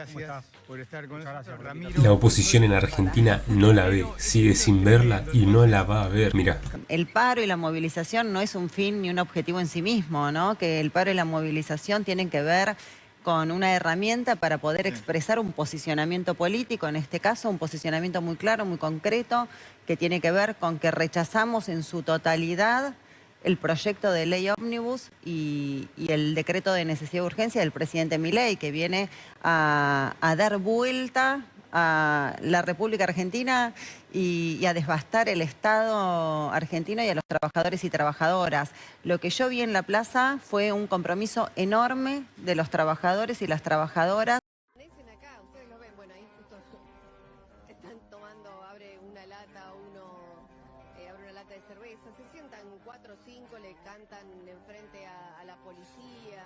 Gracias por estar con nosotros, Ramiro. La oposición en Argentina no la ve, sigue sin verla y no la va a ver. Mirá. El paro y la movilización no es un fin ni un objetivo en sí mismo, ¿no? Que el paro y la movilización tienen que ver con una herramienta para poder expresar un posicionamiento político, en este caso un posicionamiento muy claro, muy concreto, que tiene que ver con que rechazamos en su totalidad el proyecto de ley ómnibus y el decreto de necesidad y urgencia del presidente Milei, que viene a dar vuelta a la República Argentina y a devastar el Estado argentino y a los trabajadores y trabajadoras. Lo que yo vi en la plaza fue un compromiso enorme de los trabajadores y las trabajadoras. Acá, ustedes lo ven, bueno, ahí justo están tomando, abre una lata, abre una lata de cerveza, se sientan 4 o 5, le cantan enfrente a la policía,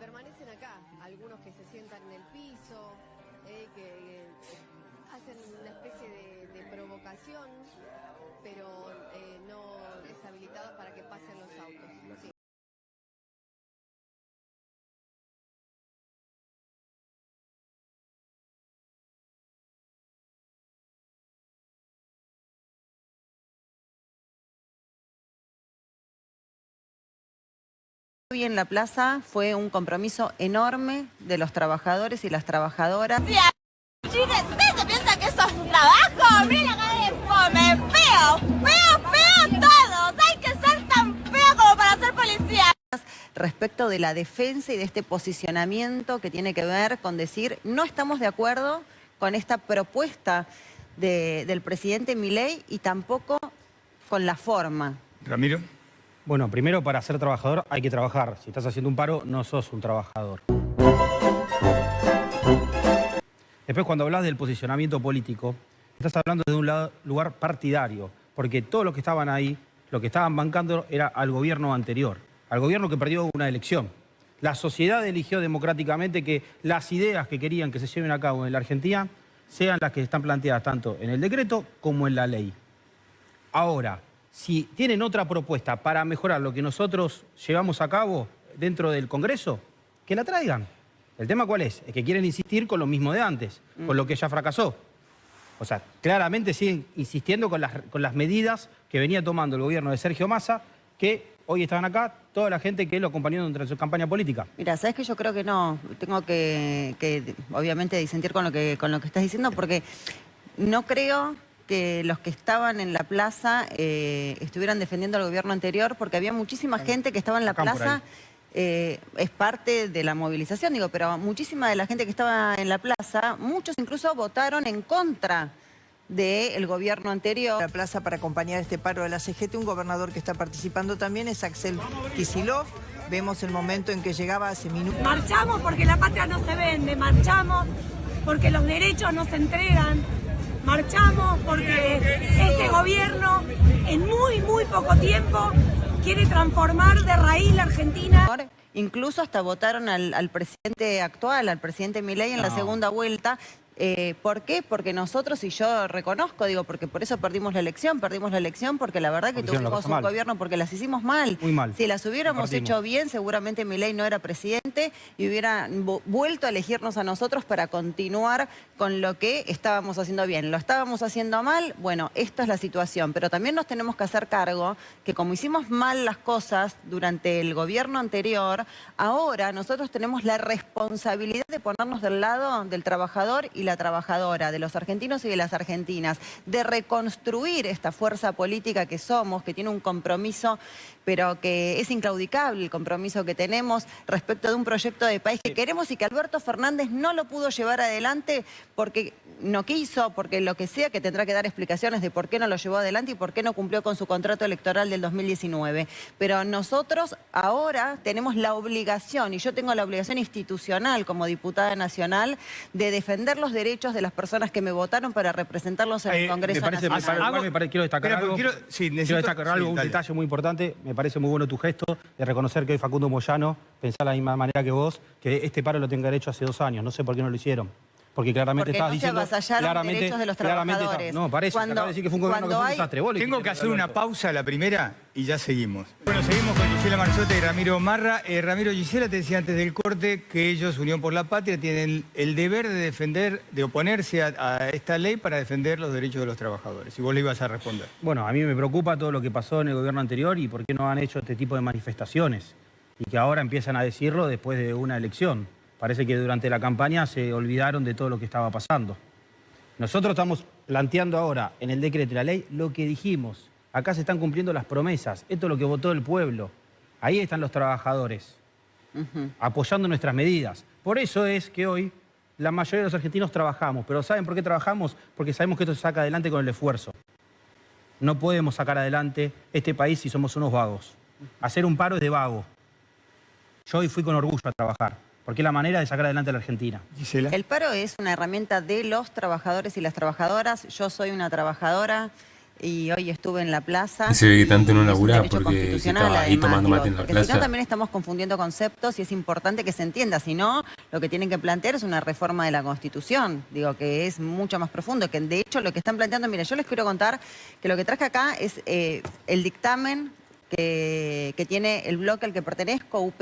permanecen acá, algunos que se sientan en el piso, que hacen una especie de provocación, pero no deshabilitados para que pasen los autos. Sí. Hoy en la plaza fue un compromiso enorme de los trabajadores y las trabajadoras. Chicas, ¿ustedes se piensan que eso es un trabajo? Miren la cara de fome, feo todos. Hay que ser tan feo como para ser policía. Respecto de la defensa y de este posicionamiento que tiene que ver con decir no estamos de acuerdo con esta propuesta del presidente Milei y tampoco con la forma. Ramiro. Bueno, primero para ser trabajador hay que trabajar. Si estás haciendo un paro, no sos un trabajador. Después, cuando hablas del posicionamiento político, estás hablando de un lugar partidario, porque todos los que estaban ahí, lo que estaban bancando era al gobierno anterior, al gobierno que perdió una elección. La sociedad eligió democráticamente que las ideas que querían que se lleven a cabo en la Argentina sean las que están planteadas tanto en el decreto como en la ley. Ahora, si tienen otra propuesta para mejorar lo que nosotros llevamos a cabo dentro del Congreso, que la traigan. ¿El tema cuál es? Es que quieren insistir con lo mismo de antes, con lo que ya fracasó. O sea, claramente siguen insistiendo con las medidas que venía tomando el gobierno de Sergio Massa, que hoy estaban acá toda la gente que lo acompañó durante su campaña política. Mira, sabes que yo creo que no, tengo que obviamente disentir con lo que estás diciendo, porque no creo que los que estaban en la plaza estuvieran defendiendo al gobierno anterior, porque había muchísima gente que estaba en la plaza, es parte de la movilización, digo, pero muchísima de la gente que estaba en la plaza, muchos incluso votaron en contra del gobierno anterior. La plaza para acompañar este paro de la CGT, un gobernador que está participando también es Axel Kicillof. Vemos el momento en que llegaba hace minutos. Marchamos porque la patria no se vende, marchamos porque los derechos no se entregan. Marchamos porque este gobierno en muy poco tiempo quiere transformar de raíz la Argentina. Incluso hasta votaron al presidente actual, al presidente Milei en la segunda vuelta. ¿Por qué? Porque nosotros, y yo reconozco, digo, porque por eso perdimos la elección porque la verdad que tuvimos un gobierno, porque las hicimos mal. Muy mal. Si las hubiéramos hecho bien, seguramente Milei no era presidente y hubiera vuelto a elegirnos a nosotros para continuar con lo que estábamos haciendo bien. Lo estábamos haciendo mal, bueno, esta es la situación, pero también nos tenemos que hacer cargo que como hicimos mal las cosas durante el gobierno anterior, ahora nosotros tenemos la responsabilidad de ponernos del lado del trabajador y la trabajadora, de los argentinos y de las argentinas, de reconstruir esta fuerza política que somos, que tiene un compromiso, pero que es inclaudicable el compromiso que tenemos respecto de un proyecto de país que queremos y que Alberto Fernández no lo pudo llevar adelante porque no quiso, porque lo que sea, que tendrá que dar explicaciones de por qué no lo llevó adelante y por qué no cumplió con su contrato electoral del 2019. Pero nosotros ahora tenemos la obligación, y yo tengo la obligación institucional como diputada nacional, de defender los derechos de las personas que me votaron para representarlos en el Congreso Nacional. Quiero destacar algo, un detalle muy importante. Me parece muy bueno tu gesto de reconocer que hoy Facundo Moyano pensaba de la misma manera que vos, que este paro lo tenga derecho hace 2 años. No sé por qué no lo hicieron. Porque claramente Porque estabas no se diciendo... avasallaron derechos de los trabajadores. No, parece. Cuando- Acaba de decir que fue un gobierno que fue un desastre. Vos le Tengo dijiste que hacer una esto. pausa, la primera, y ya seguimos. Bueno, seguimos con Gisela Marzote y Ramiro Marra. Ramiro, Gisela te decía antes del corte que ellos, Unión por la Patria, tienen el deber de defender, de oponerse a esta ley para defender los derechos de los trabajadores. Y vos le ibas a responder. Bueno, a mí me preocupa todo lo que pasó en el gobierno anterior y por qué no han hecho este tipo de manifestaciones. Y que ahora empiezan a decirlo después de una elección. Parece que durante la campaña se olvidaron de todo lo que estaba pasando. Nosotros estamos planteando ahora en el decreto y la ley lo que dijimos. Acá se están cumpliendo las promesas. Esto es lo que votó el pueblo. Ahí están los trabajadores, apoyando nuestras medidas. Por eso es que hoy la mayoría de los argentinos trabajamos. Pero ¿saben por qué trabajamos? Porque sabemos que esto se saca adelante con el esfuerzo. No podemos sacar adelante este país si somos unos vagos. Hacer un paro es de vago. Yo hoy fui con orgullo a trabajar, porque es la manera de sacar adelante a la Argentina. Gisela. El paro es una herramienta de los trabajadores y las trabajadoras. Yo soy una trabajadora y hoy estuve en la plaza. Se ve que tanto no y es un laburá derecho porque constitucional, estaba ahí además, tomando digo, mate en la porque si no plaza. también estamos confundiendo conceptos y es importante que se entienda. Si no, lo que tienen que plantear es una reforma de la Constitución. Digo, que es mucho más profundo. Que de hecho lo que están planteando, mire, yo les quiero contar que lo que traje acá es el dictamen que tiene el bloque al que pertenezco, UP,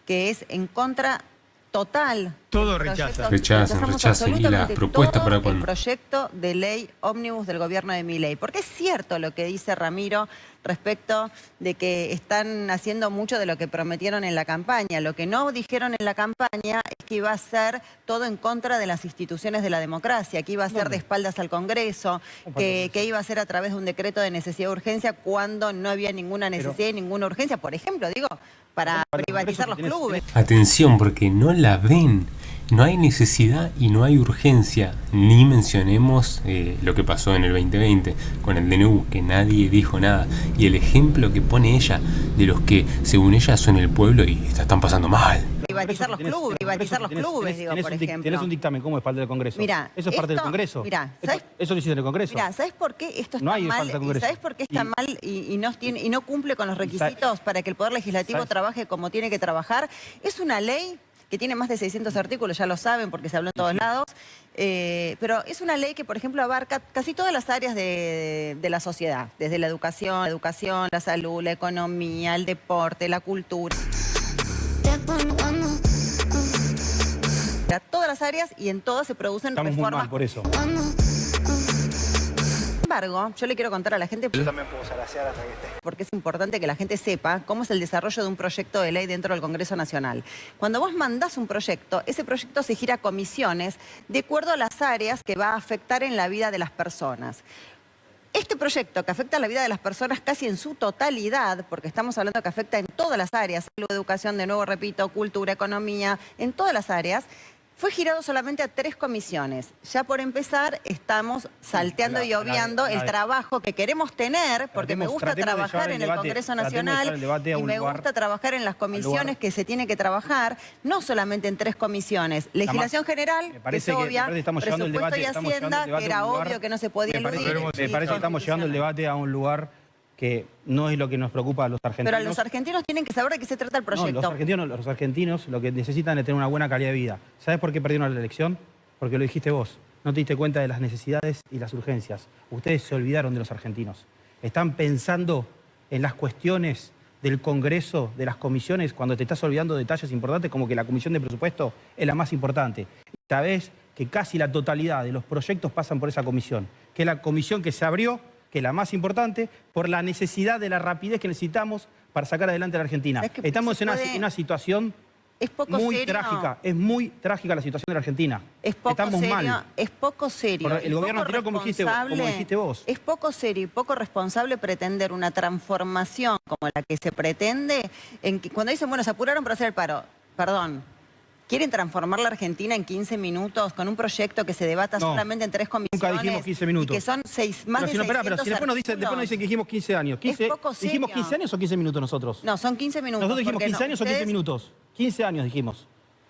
que es en contra total. Todo del rechaza. proyecto. Rechazan. Y la absolutamente propuesta todo para el cuándo. proyecto de ley ómnibus del gobierno de Milei. Porque es cierto lo que dice Ramiro respecto de que están haciendo mucho de lo que prometieron en la campaña. Lo que no dijeron en la campaña es que iba a ser todo en contra de las instituciones de la democracia, que iba a ser de espaldas al Congreso, que iba a ser a través de un decreto de necesidad de urgencia cuando no había ninguna necesidad y ninguna urgencia. Por ejemplo, digo, para privatizar los clubes. Atención, porque no la ven. No hay necesidad y no hay urgencia. Ni mencionemos lo que pasó en el 2020 con el DNU, que nadie dijo nada. Y el ejemplo que pone ella de los que, según ella, son el pueblo y están pasando mal. Privatizar los clubes, digo, por ejemplo. Tenés un dictamen, ¿cómo es parte del Congreso? Mira, eso es parte del Congreso. Mira, ¿sabes? Eso lo hiciste en el Congreso. Mira, ¿sabes por qué esto está No hay mal? falta de Congreso. ¿Sabes por qué está mal y no cumple con los requisitos para que el Poder Legislativo ¿sabes? trabaje como tiene que trabajar? Es una ley que tiene más de 600 artículos, ya lo saben porque se habló en todos lados, pero es una ley que, por ejemplo, abarca casi todas las áreas de la sociedad, desde la educación, la salud, la economía, el deporte, la cultura. Todas las áreas y en todas se producen Estamos muy reformas. mal por eso. Sin embargo, yo le quiero contar a la gente, Yo también puedo salasear hasta que esté. porque es importante que la gente sepa cómo es el desarrollo de un proyecto de ley dentro del Congreso Nacional. Cuando vos mandás un proyecto, ese proyecto se gira a comisiones de acuerdo a las áreas que va a afectar en la vida de las personas. Este proyecto que afecta a la vida de las personas casi en su totalidad, porque estamos hablando que afecta en todas las áreas, salud, educación, de nuevo repito, cultura, economía, en todas las áreas, fue girado solamente a 3 comisiones. Ya por empezar, estamos salteando y obviando el trabajo que queremos tener, porque me gusta trabajar en el Congreso Nacional y me gusta trabajar en las comisiones que se tiene que trabajar, no solamente en 3 comisiones. Legislación general, que es obvia, presupuesto y Hacienda, que era obvio que no se podía eludir. Me parece que estamos llevando el debate a un lugar que no es lo que nos preocupa a los argentinos. Pero los argentinos tienen que saber de qué se trata el proyecto. No, los argentinos lo que necesitan es tener una buena calidad de vida. ¿Sabes por qué perdieron la elección? Porque lo dijiste vos. No te diste cuenta de las necesidades y las urgencias. Ustedes se olvidaron de los argentinos. Están pensando en las cuestiones del Congreso, de las comisiones, cuando te estás olvidando de detalles importantes como que la comisión de presupuesto es la más importante. Sabés que casi la totalidad de los proyectos pasan por esa comisión, que es la comisión que se abrió, que es la más importante, por la necesidad de la rapidez que necesitamos para sacar adelante a la Argentina. Es que estamos en una situación muy trágica. Es muy trágica la situación de la Argentina. Es poco estamos serio, mal. es poco serio. Por el gobierno anterior, como dijiste vos. Es poco serio y poco responsable pretender una transformación como la que se pretende, cuando dicen, bueno, se apuraron para hacer el paro. Perdón. ¿Quieren transformar la Argentina en 15 minutos con un proyecto que se debata solamente en 3 comisiones? Nunca dijimos 15 minutos. Y que son más de 600 pero si después nos dicen que dijimos 15 años. ¿Dijimos 15 años o 15 minutos nosotros? No, son 15 minutos. Nosotros dijimos 15 años o 15 minutos. 15 años dijimos.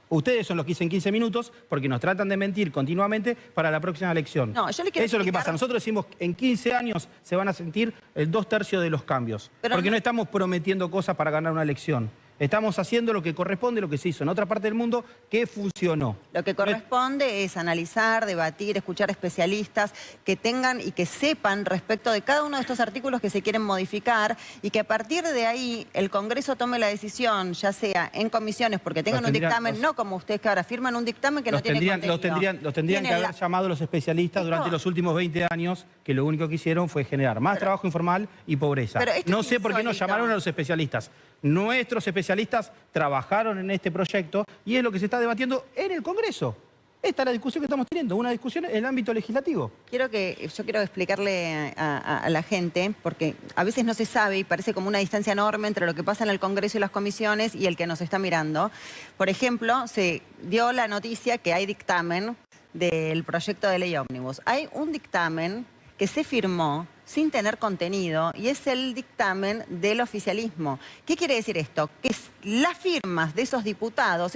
Ustedes son los que dicen 15 minutos porque nos tratan de mentir continuamente para la próxima elección. No, yo le quiero Eso es lo que pasa. Nosotros decimos que en 15 años se van a sentir el 2/3 de los cambios. Porque no estamos prometiendo cosas para ganar una elección. Estamos haciendo lo que corresponde, lo que se hizo en otra parte del mundo, que funcionó. Lo que corresponde es analizar, debatir, escuchar especialistas que tengan y que sepan respecto de cada uno de estos artículos que se quieren modificar y que a partir de ahí el Congreso tome la decisión, ya sea en comisiones, porque tengan un dictamen, no como ustedes que ahora firman un dictamen que no tiene contenido. Los tendrían que haber llamado los especialistas durante los últimos 20 años, que lo único que hicieron fue generar más trabajo informal y pobreza. No sé por qué no llamaron a los especialistas. Nuestros especialistas trabajaron en este proyecto y es lo que se está debatiendo en el Congreso. Esta es la discusión que estamos teniendo, una discusión en el ámbito legislativo. Yo quiero explicarle a la gente, porque a veces no se sabe y parece como una distancia enorme entre lo que pasa en el Congreso y las comisiones y el que nos está mirando. Por ejemplo, se dio la noticia que hay dictamen del proyecto de ley ómnibus. Hay un dictamen que se firmó sin tener contenido y es el dictamen del oficialismo. ¿Qué quiere decir esto? Que las firmas de esos diputados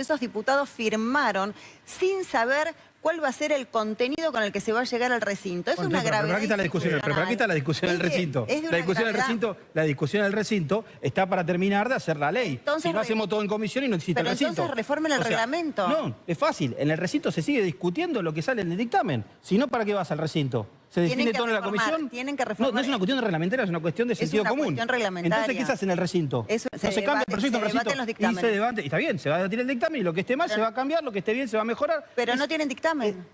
firmaron sin saber cuál va a ser el contenido con el que se va a llegar al recinto. Es una gravedad. Pero aquí está la discusión del recinto. La discusión del recinto está para terminar de hacer la ley. Entonces, si no hacemos todo en comisión y no existe el recinto. Pero entonces reformen el reglamento. No, es fácil. En el recinto se sigue discutiendo lo que sale en el dictamen. Si no, ¿para qué vas al recinto? ¿Se define todo en la comisión? Tienen que reformar. No es una cuestión reglamentaria, es una cuestión de sentido común. Es una cuestión reglamentaria. Entonces, ¿qué se hace en el recinto? Se cambia el proyecto en el recinto y se debate. Y está bien, se va a debatir el dictamen y lo que esté mal se va a cambiar, lo que esté bien se va a mejorar. Pero no tienen dictamen.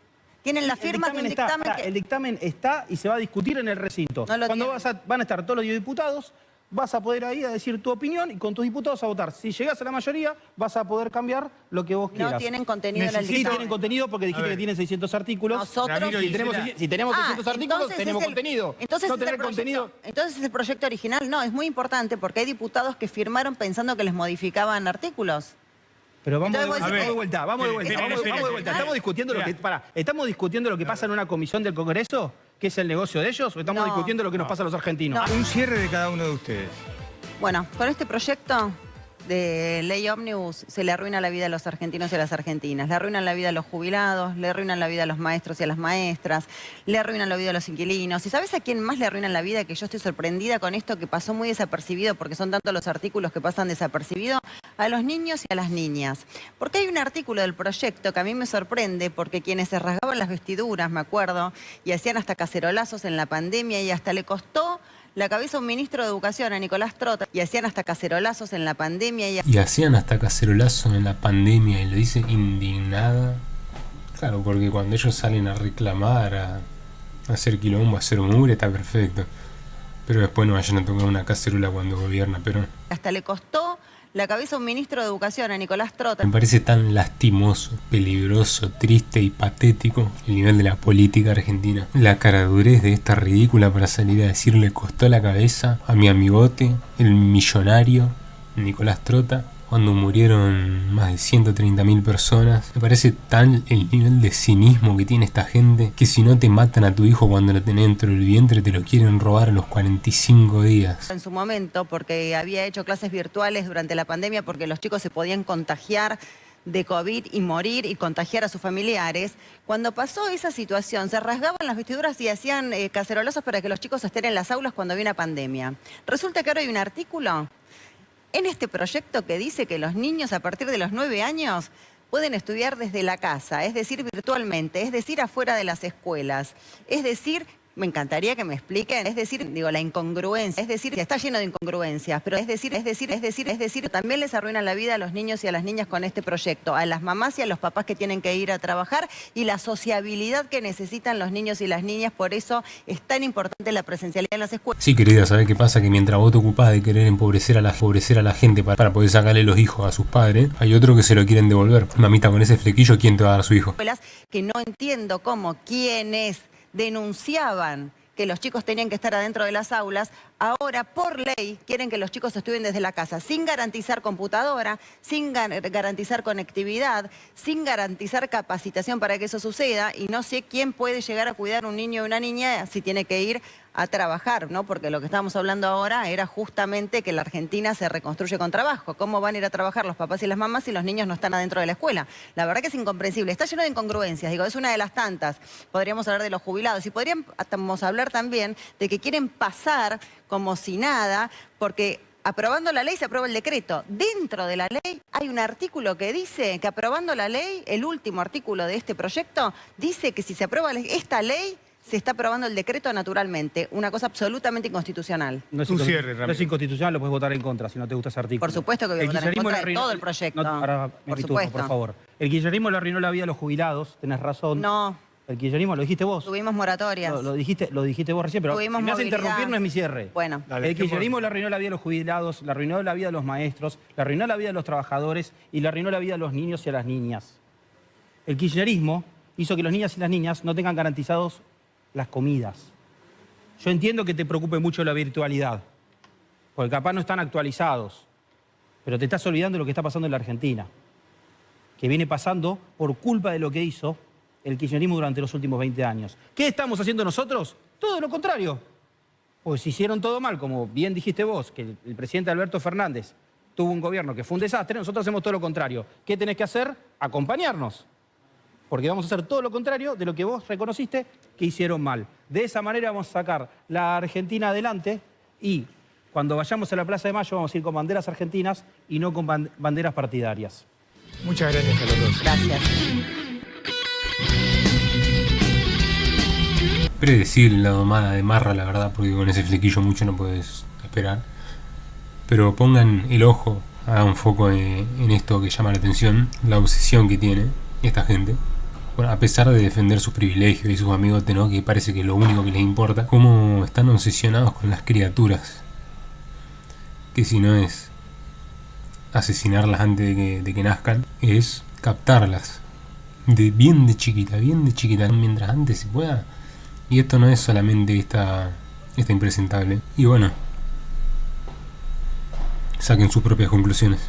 Tienen la firma de un dictamen. El dictamen está y se va a discutir en el recinto. Cuando van a estar todos los diputados, vas a poder ir a decir tu opinión y con tus diputados a votar. Si llegás a la mayoría, vas a poder cambiar lo que vos quieras. No tienen contenido en el dictamen. Sí tienen contenido porque dijiste que tienen 600 artículos. Nosotros, si tenemos 600 artículos, tenemos contenido. Entonces, no tener contenido. Entonces es el proyecto original. No, es muy importante porque hay diputados que firmaron pensando que les modificaban artículos. Pero vamos de vuelta. Estamos discutiendo lo que pasa en una comisión del Congreso, que es el negocio de ellos, o estamos discutiendo lo que nos pasa a los argentinos. Un cierre de cada uno de ustedes. Bueno, con este proyecto de ley ómnibus se le arruina la vida a los argentinos y a las argentinas. Le arruinan la vida a los jubilados, le arruinan la vida a los maestros y a las maestras, le arruinan la vida a los inquilinos. ¿Y sabes a quién más le arruinan la vida? Que yo estoy sorprendida con esto que pasó muy desapercibido, porque son tantos los artículos que pasan desapercibidos, a los niños y a las niñas. Porque hay un artículo del proyecto que a mí me sorprende, porque quienes se rasgaban las vestiduras, me acuerdo, y hacían hasta cacerolazos en la pandemia y hasta le costó la cabeza a un ministro de Educación, a Nicolás Trota, y hacían hasta cacerolazos en la pandemia. Y hacían hasta cacerolazos en la pandemia, y lo dice indignada. Claro, porque cuando ellos salen a reclamar, a hacer quilombo, a hacer mugre, está perfecto. Pero después no vayan a tocar una cacerola cuando gobierna Perón. Hasta le costó la cabeza a un ministro de Educación, a Nicolás Trota. Me parece tan lastimoso, peligroso, triste y patético el nivel de la política argentina. La caradurez de esta ridícula para salir a decir le costó la cabeza a mi amigote, el millonario Nicolás Trota, cuando murieron más de 130.000 personas. Me parece tan el nivel de cinismo que tiene esta gente, que si no te matan a tu hijo cuando lo tenés dentro del vientre, te lo quieren robar a los 45 días. En su momento, porque había hecho clases virtuales durante la pandemia, porque los chicos se podían contagiar de COVID y morir y contagiar a sus familiares. Cuando pasó esa situación, se rasgaban las vestiduras y hacían cacerolazos para que los chicos estén en las aulas cuando había una pandemia. Resulta que ahora hay un artículo en este proyecto que dice que los niños a partir de los 9 años pueden estudiar desde la casa, es decir, virtualmente, es decir, afuera de las escuelas, es decir, me encantaría que me expliquen, es decir, digo, la incongruencia, es decir, está lleno de incongruencias, pero es decir, también les arruinan la vida a los niños y a las niñas con este proyecto, a las mamás y a los papás que tienen que ir a trabajar y la sociabilidad que necesitan los niños y las niñas, por eso es tan importante la presencialidad en las escuelas. Sí, querida, ¿sabes qué pasa? Que mientras vos te ocupás de querer empobrecer a la gente para poder sacarle los hijos a sus padres, hay otros que se lo quieren devolver. Mamita, con ese flequillo, ¿quién te va a dar a su hijo? Que no entiendo cómo quienes denunciaban que los chicos tenían que estar adentro de las aulas, ahora por ley quieren que los chicos estudien desde la casa, sin garantizar computadora, sin garantizar conectividad, sin garantizar capacitación para que eso suceda, y no sé quién puede llegar a cuidar a un niño o una niña si tiene que ir a trabajar, ¿no? Porque lo que estábamos hablando ahora era justamente que la Argentina se reconstruye con trabajo. ¿Cómo van a ir a trabajar los papás y las mamás si los niños no están adentro de la escuela? La verdad que es incomprensible. Está lleno de incongruencias, digo, es una de las tantas. Podríamos hablar de los jubilados y podríamos hablar también de que quieren pasar como si nada, porque aprobando la ley se aprueba el decreto. Dentro de la ley hay un artículo que dice que aprobando la ley, el último artículo de este proyecto, dice que si se aprueba esta ley, se está aprobando el decreto naturalmente. Una cosa absolutamente inconstitucional. No es, Un cierre, Ramiro. no es inconstitucional, lo puedes votar en contra si no te gusta ese artículo. Por supuesto que voy a votar en kirchnerismo contra le de arruinó- todo el proyecto. ahora mi Por turno, supuesto. por favor. El kirchnerismo le arruinó la vida a los jubilados, tenés razón. No, El kirchnerismo, lo dijiste vos. tuvimos moratorias. Lo dijiste vos recién, pero Tuvimos si me hace movilidad. interrumpir no es mi cierre. Bueno, Dale, El ¿qué kirchnerismo pasa? le arruinó la vida a los jubilados, le arruinó la vida a los maestros, le arruinó la vida a los trabajadores y le arruinó la vida a los niños y a las niñas. El kirchnerismo hizo que los niños y las niñas no tengan garantizados las comidas. Yo entiendo que te preocupe mucho la virtualidad, porque capaz no están actualizados, pero te estás olvidando de lo que está pasando en la Argentina, que viene pasando por culpa de lo que hizo el kirchnerismo durante los últimos 20 años. ¿Qué estamos haciendo nosotros? Todo lo contrario. Pues hicieron todo mal, como bien dijiste vos, que el presidente Alberto Fernández tuvo un gobierno que fue un desastre, nosotros hacemos todo lo contrario. ¿Qué tenés que hacer? Acompañarnos. Porque vamos a hacer todo lo contrario de lo que vos reconociste que hicieron mal. De esa manera vamos a sacar la Argentina adelante y cuando vayamos a la Plaza de Mayo vamos a ir con banderas argentinas y no con banderas partidarias. Muchas gracias a los dos. gracias. Predecible la domada de Marra, la verdad, porque con ese flequillo mucho no puedes esperar. Pero pongan el ojo, hagan foco en esto que llama la atención, la obsesión que tiene esta gente. Bueno, a pesar de defender sus privilegios y sus amigos, ¿no? Que parece que es lo único que les importa, cómo están obsesionados con las criaturas. Que si no es asesinarlas antes de que nazcan, es captarlas. Bien de chiquita, mientras antes se pueda. Y esto no es solamente esta impresentable. Y bueno, saquen sus propias conclusiones.